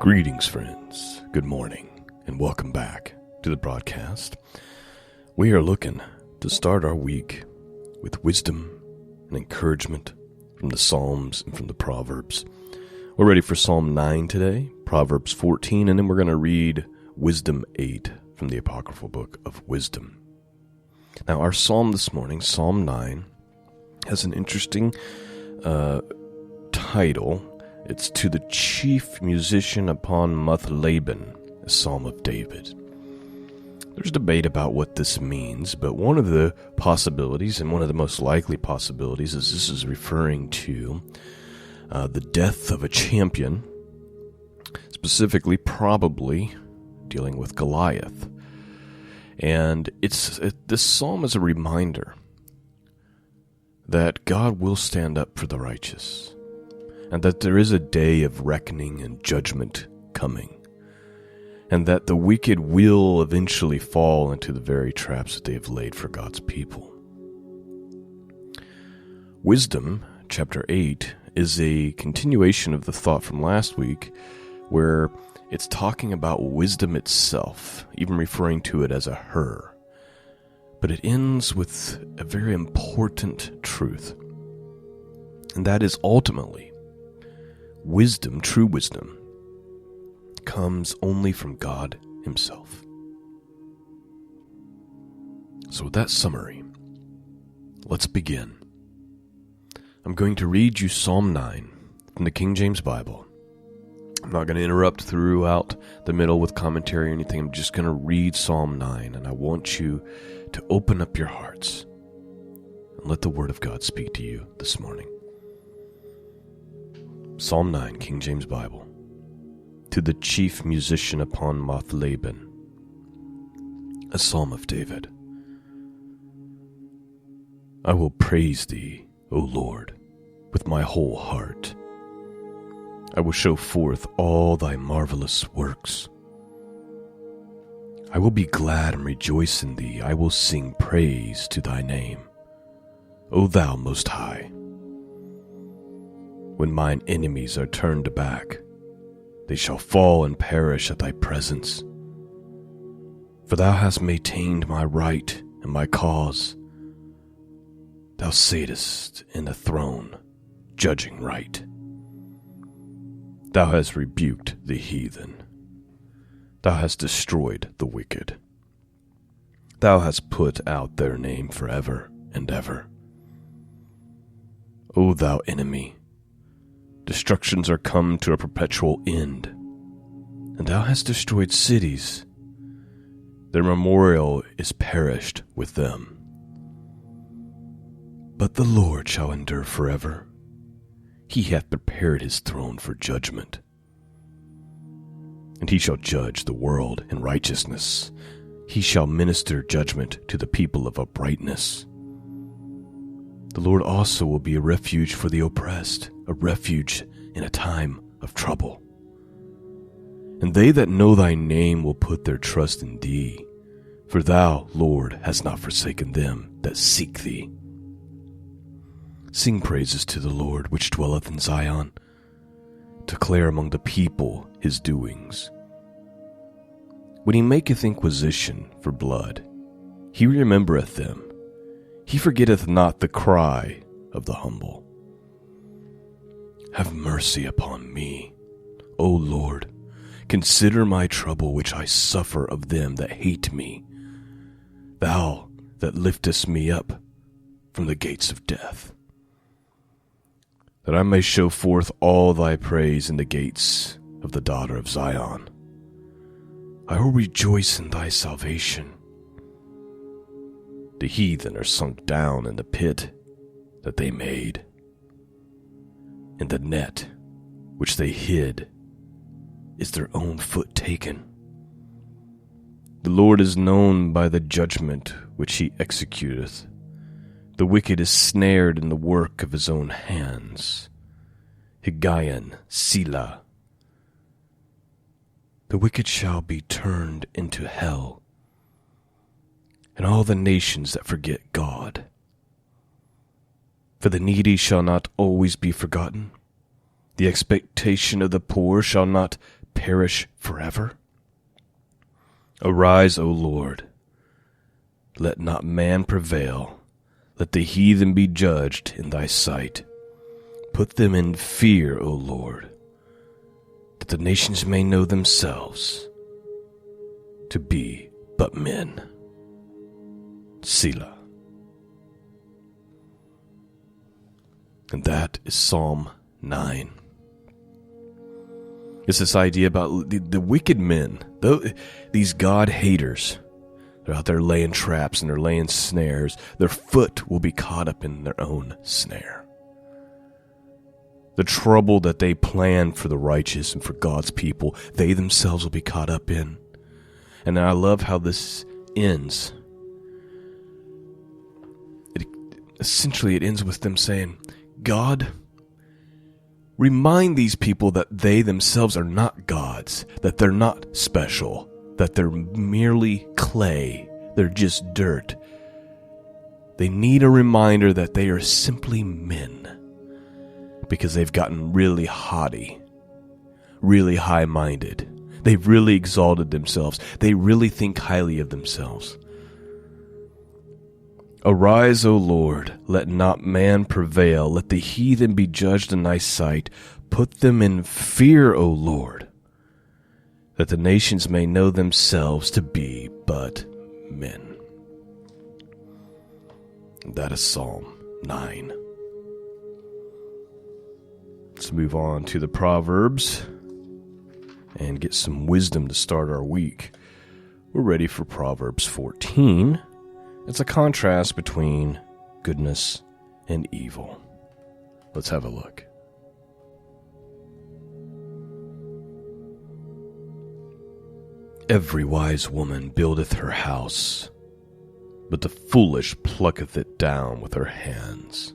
Greetings, friends. Good morning, and welcome back to the broadcast. We are looking to start our week with wisdom and encouragement from the Psalms and from the Proverbs. We're ready for Psalm 9 today, Proverbs 14, and then we're going to read Wisdom 8 from the apocryphal book of Wisdom. Now, our psalm this morning, Psalm 9, has an interesting title. It's to the chief musician upon Laban, a psalm of David. There's debate about what this means, but one of the possibilities, and one of the most likely possibilities, is this is referring to the death of a champion, specifically probably dealing with Goliath. And this psalm is a reminder that God will stand up for the righteous, and that there is a day of reckoning and judgment coming, and that the wicked will eventually fall into the very traps that they have laid for God's people. Wisdom, chapter 8, is a continuation of the thought from last week, where it's talking about wisdom itself, even referring to it as a her. But it ends with a very important truth, and that is ultimately, wisdom, true wisdom, comes only from God Himself. So with that summary, let's begin. I'm going to read you Psalm 9 from the King James Bible. I'm not going to interrupt throughout the middle with commentary or anything. I'm just going to read Psalm 9, and I want you to open up your hearts and let the Word of God speak to you this morning. Psalm 9, King James Bible. To the chief musician upon Laban, a psalm of David. I will praise thee, O Lord, with my whole heart. I will show forth all thy marvelous works. I will be glad and rejoice in thee. I will sing praise to thy name, O thou most high. When mine enemies are turned back, they shall fall and perish at thy presence. For thou hast maintained my right and my cause. Thou satest in the throne, judging right. Thou hast rebuked the heathen. Thou hast destroyed the wicked. Thou hast put out their name forever and ever. O thou enemy, destructions are come to a perpetual end, and thou hast destroyed cities. Their memorial is perished with them. But the Lord shall endure forever. He hath prepared his throne for judgment, and he shall judge the world in righteousness. He shall minister judgment to the people of uprightness. The Lord also will be a refuge for the oppressed, a refuge in a time of trouble. And they that know thy name will put their trust in thee, for thou, Lord, hast not forsaken them that seek thee. Sing praises to the Lord, which dwelleth in Zion. Declare among the people his doings. When he maketh inquisition for blood, he remembereth them. He forgetteth not the cry of the humble. Have mercy upon me, O Lord. Consider my trouble which I suffer of them that hate me. Thou that liftest me up from the gates of death, that I may show forth all thy praise in the gates of the daughter of Zion. I will rejoice in thy salvation. The heathen are sunk down in the pit that they made. In the net which they hid is their own foot taken. The Lord is known by the judgment which he executeth. The wicked is snared in the work of his own hands. Higgaion, Selah. The wicked shall be turned into hell, and all the nations that forget God. For the needy shall not always be forgotten. The expectation of the poor shall not perish forever? Arise, O Lord. Let not man prevail. Let the heathen be judged in thy sight. Put them in fear, O Lord, that the nations may know themselves to be but men. Selah. And that is Psalm 9. It's this idea about the wicked men, these God haters. They're out there laying traps and they're laying snares. Their foot will be caught up in their own snare. The trouble that they plan for the righteous and for God's people, they themselves will be caught up in. And I love how this ends. Essentially, it ends with them saying, God, remind these people that they themselves are not gods, that they're not special, that they're merely clay, they're just dirt. They need a reminder that they are simply men, because they've gotten really haughty, really high-minded. They've really exalted themselves. They really think highly of themselves. Arise, O Lord, let not man prevail. Let the heathen be judged in thy sight. Put them in fear, O Lord, that the nations may know themselves to be but men. That is Psalm 9. Let's move on to the Proverbs and get some wisdom to start our week. We're ready for Proverbs 14. It's a contrast between goodness and evil. Let's have a look. Every wise woman buildeth her house, but the foolish plucketh it down with her hands.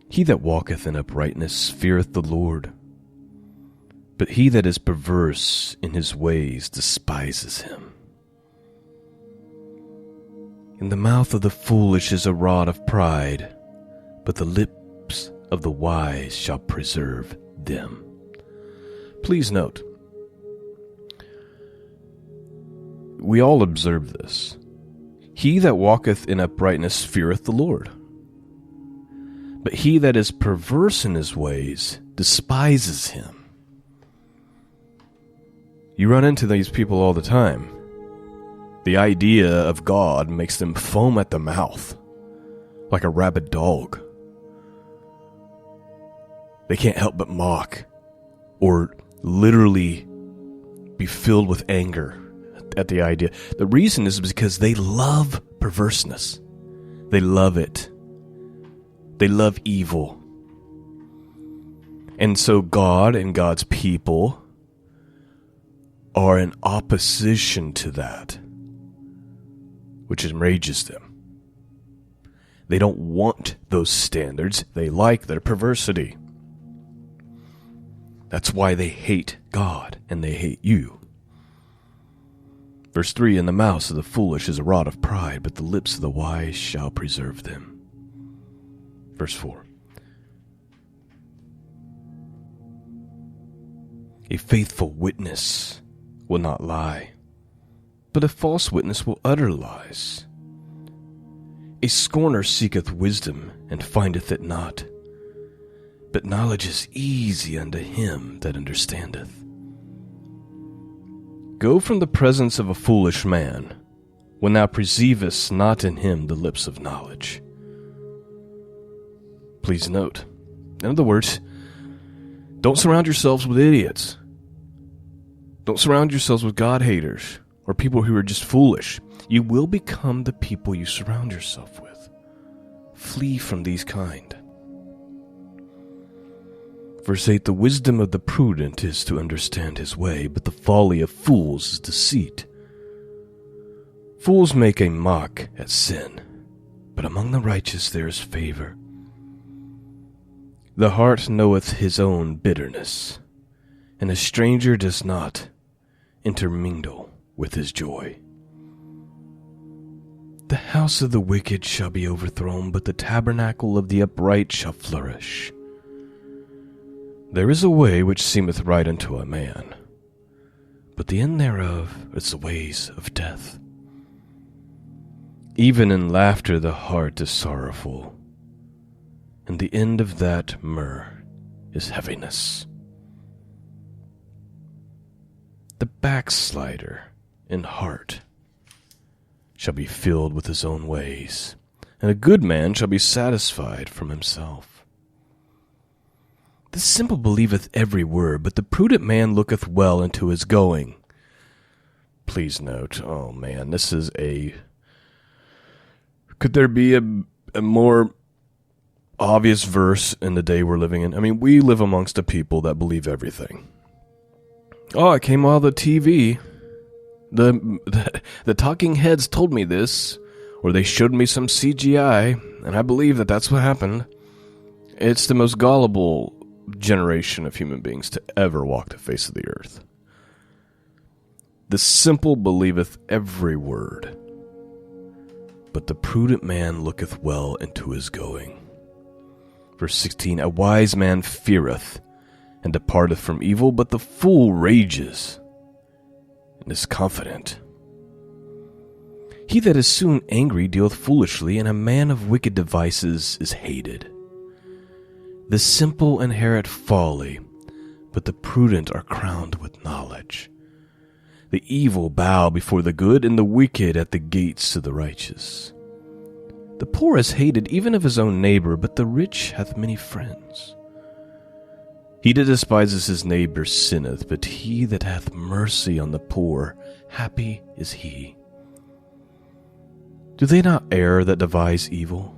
He that walketh in uprightness feareth the Lord, but he that is perverse in his ways despises him. In the mouth of the foolish is a rod of pride, but the lips of the wise shall preserve them. Please note, we all observe this. He that walketh in uprightness feareth the Lord, but he that is perverse in his ways despises him. You run into these people all the time. The idea of God makes them foam at the mouth, like a rabid dog. They can't help but mock, or literally be filled with anger at the idea. The reason is because they love perverseness. They love it. They love evil. And so God and God's people are in opposition to that, which enrages them. They don't want those standards. They like their perversity. That's why they hate God and they hate you. Verse 3, in the mouth of the foolish is a rod of pride, but the lips of the wise shall preserve them. Verse 4. A faithful witness will not lie, but a false witness will utter lies. A scorner seeketh wisdom, and findeth it not, but knowledge is easy unto him that understandeth. Go from the presence of a foolish man, when thou perceivest not in him the lips of knowledge. Please note, in other words, don't surround yourselves with idiots. Don't surround yourselves with God haters or people who are just foolish. You will become the people you surround yourself with. Flee from these kind. Verse 8, the wisdom of the prudent is to understand his way, but the folly of fools is deceit. Fools make a mock at sin, but among the righteous there is favor. The heart knoweth his own bitterness, and a stranger does not intermingle with his joy. The house of the wicked shall be overthrown, but the tabernacle of the upright shall flourish. There is a way which seemeth right unto a man, but the end thereof is the ways of death. Even in laughter the heart is sorrowful, and the end of that myrrh is heaviness. The backslider in heart shall be filled with his own ways, and a good man shall be satisfied from himself. The simple believeth every word, but the prudent man looketh well into his going. Please note, oh man, this is a... Could there be a more obvious verse in the day we're living in? I mean, we live amongst a people that believe everything. Oh, it came out of the TV. The talking heads told me this, or they showed me some CGI, and I believe that that's what happened. It's the most gullible generation of human beings to ever walk the face of the earth. The simple believeth every word, but the prudent man looketh well into his going. Verse 16, a wise man feareth, and departeth from evil, but the fool rages, and is confident. He that is soon angry dealeth foolishly, and a man of wicked devices is hated. The simple inherit folly, but the prudent are crowned with knowledge. The evil bow before the good, and the wicked at the gates of the righteous. The poor is hated even of his own neighbor, but the rich hath many friends. He that despises his neighbor sinneth, but he that hath mercy on the poor, happy is he. Do they not err that devise evil?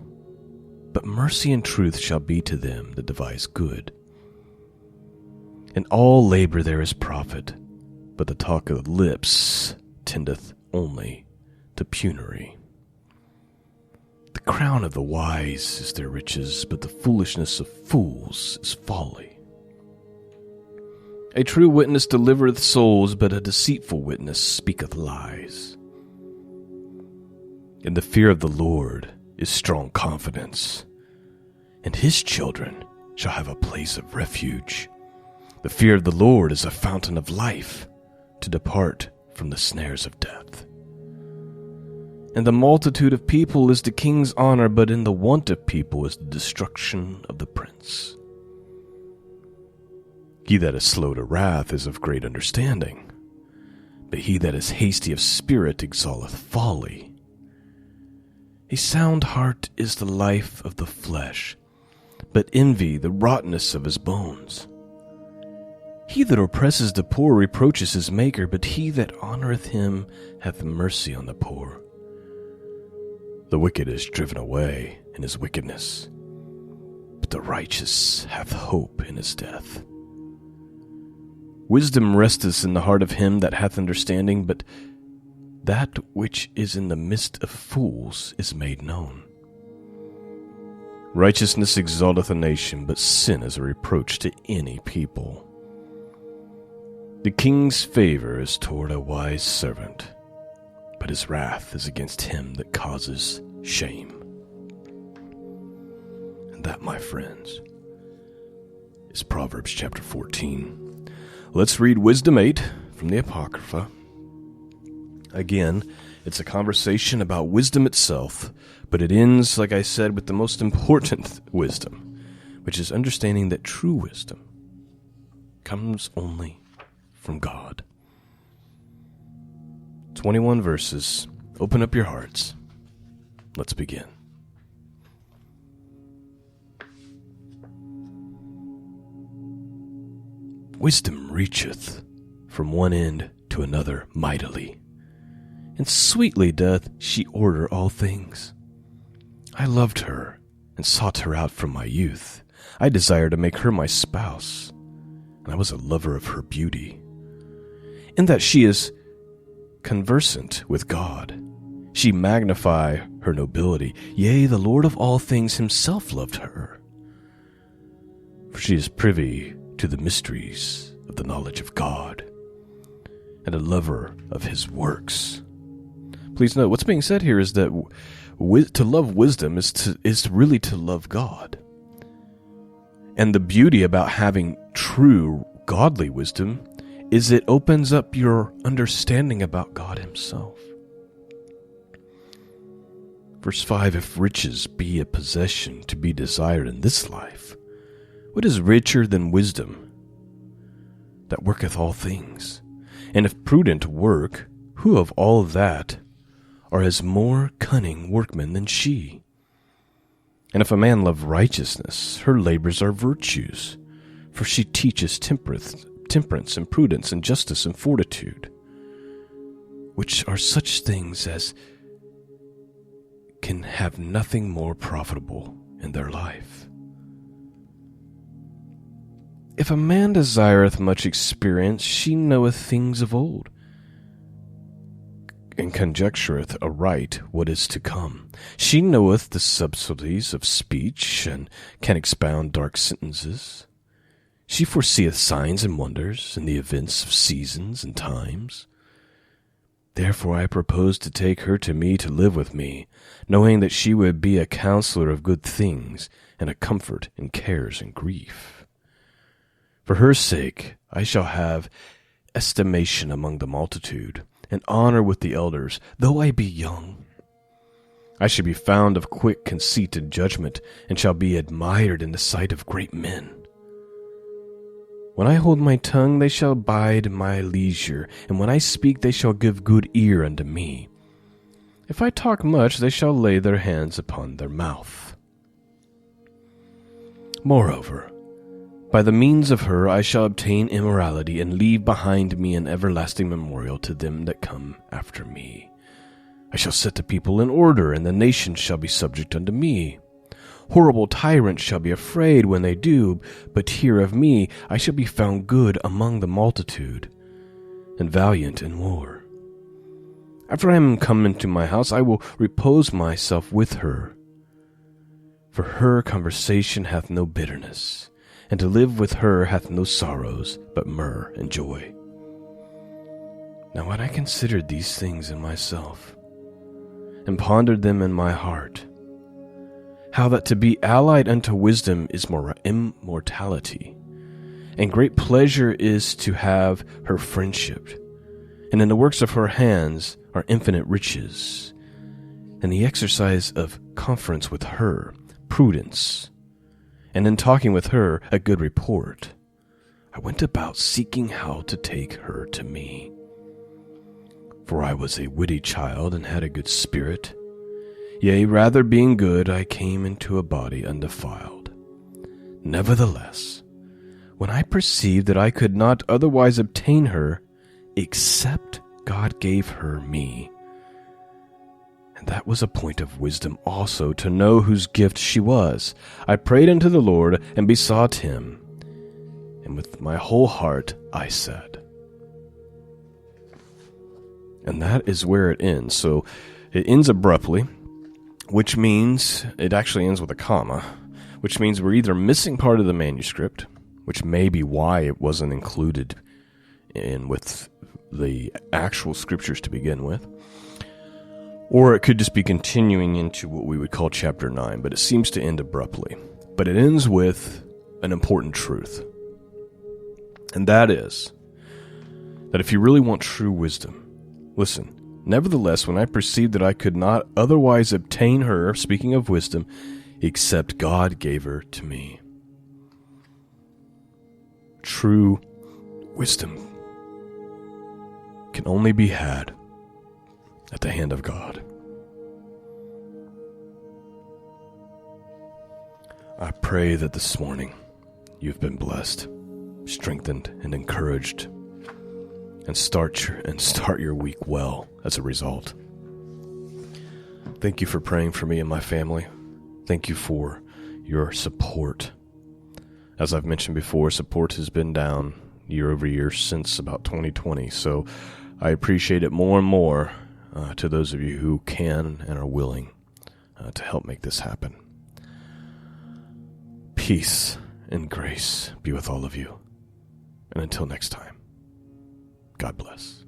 But mercy and truth shall be to them that devise good. In all labor there is profit, but the talk of the lips tendeth only to penury. The crown of the wise is their riches, but the foolishness of fools is folly. A true witness delivereth souls, but a deceitful witness speaketh lies. In the fear of the Lord is strong confidence, and his children shall have a place of refuge. The fear of the Lord is a fountain of life, to depart from the snares of death. And the multitude of people is the king's honor, but in the want of people is the destruction of the prince. He that is slow to wrath is of great understanding, but he that is hasty of spirit exalteth folly. A sound heart is the life of the flesh, but envy the rottenness of his bones. He that oppresses the poor reproaches his maker, but he that honoreth him hath mercy on the poor. The wicked is driven away in his wickedness, but the righteous hath hope in his death. Wisdom resteth in the heart of him that hath understanding, but that which is in the midst of fools is made known. Righteousness exalteth a nation, but sin is a reproach to any people. The king's favor is toward a wise servant, but his wrath is against him that causes shame. And that, my friends, is Proverbs chapter 14. Let's read Wisdom 8 from the Apocrypha. Again, it's a conversation about wisdom itself, but it ends, like I said, with the most important wisdom, which is understanding that true wisdom comes only from God. 21 verses. Open up your hearts. Let's begin. Wisdom reacheth from one end to another mightily, and sweetly doth she order all things. I loved her, and sought her out from my youth. I desired to make her my spouse, and I was a lover of her beauty. In that she is conversant with God, she magnify her nobility. Yea, the Lord of all things himself loved her. For she is privy to the mysteries of the knowledge of God, and a lover of his works. Please note, what's being said here is that to love wisdom is really to love God. And the beauty about having true godly wisdom is it opens up your understanding about God himself. Verse 5, if riches be a possession to be desired in this life, what is richer than wisdom that worketh all things? And if prudent work, who of all that are as more cunning workmen than she? And if a man love righteousness, her labors are virtues, for she teaches temperance and prudence and justice and fortitude, which are such things as can have nothing more profitable in their life. If a man desireth much experience, she knoweth things of old, and conjectureth aright what is to come. She knoweth the subtleties of speech, and can expound dark sentences. She foreseeth signs and wonders, and the events of seasons and times. Therefore I propose to take her to me to live with me, knowing that she would be a counselor of good things, and a comfort in cares and grief. For her sake I shall have estimation among the multitude, and honor with the elders, though I be young. I shall be found of quick conceit and judgment, and shall be admired in the sight of great men. When I hold my tongue, they shall bide my leisure, and when I speak, they shall give good ear unto me. If I talk much, they shall lay their hands upon their mouth. Moreover, by the means of her I shall obtain immorality, and leave behind me an everlasting memorial to them that come after me. I shall set the people in order, and the nations shall be subject unto me. Horrible tyrants shall be afraid when they do, but hear of me. I shall be found good among the multitude, and valiant in war. After I am come into my house, I will repose myself with her. For her conversation hath no bitterness, and to live with her hath no sorrows, but myrrh and joy. Now when I considered these things in myself, and pondered them in my heart, how that to be allied unto wisdom is immortality, and great pleasure is to have her friendship, and in the works of her hands are infinite riches, and the exercise of conference with her, prudence, and in talking with her, a good report. I went about seeking how to take her to me. For I was a witty child, and had a good spirit. Yea, rather being good, I came into a body undefiled. Nevertheless, when I perceived that I could not otherwise obtain her, except God gave her me, and that was a point of wisdom also, to know whose gift she was, I prayed unto the Lord, and besought him, and with my whole heart I said. And that is where it ends. So it ends abruptly, which means it actually ends with a comma, which means we're either missing part of the manuscript, which may be why it wasn't included in with the actual scriptures to begin with, or it could just be continuing into what we would call chapter 9, but it seems to end abruptly. But it ends with an important truth, and that is that if you really want true wisdom, listen, nevertheless, when I perceived that I could not otherwise obtain her, speaking of wisdom, except God gave her to me. True wisdom can only be had at the hand of God. I pray that this morning you've been blessed, strengthened, and encouraged, and start your week well as a result. Thank you for praying for me and my family. Thank you for your support. As I've mentioned before, support has been down year over year since about 2020, so I appreciate it more and more to those of you who can and are willing to help make this happen. Peace and grace be with all of you. And until next time, God bless.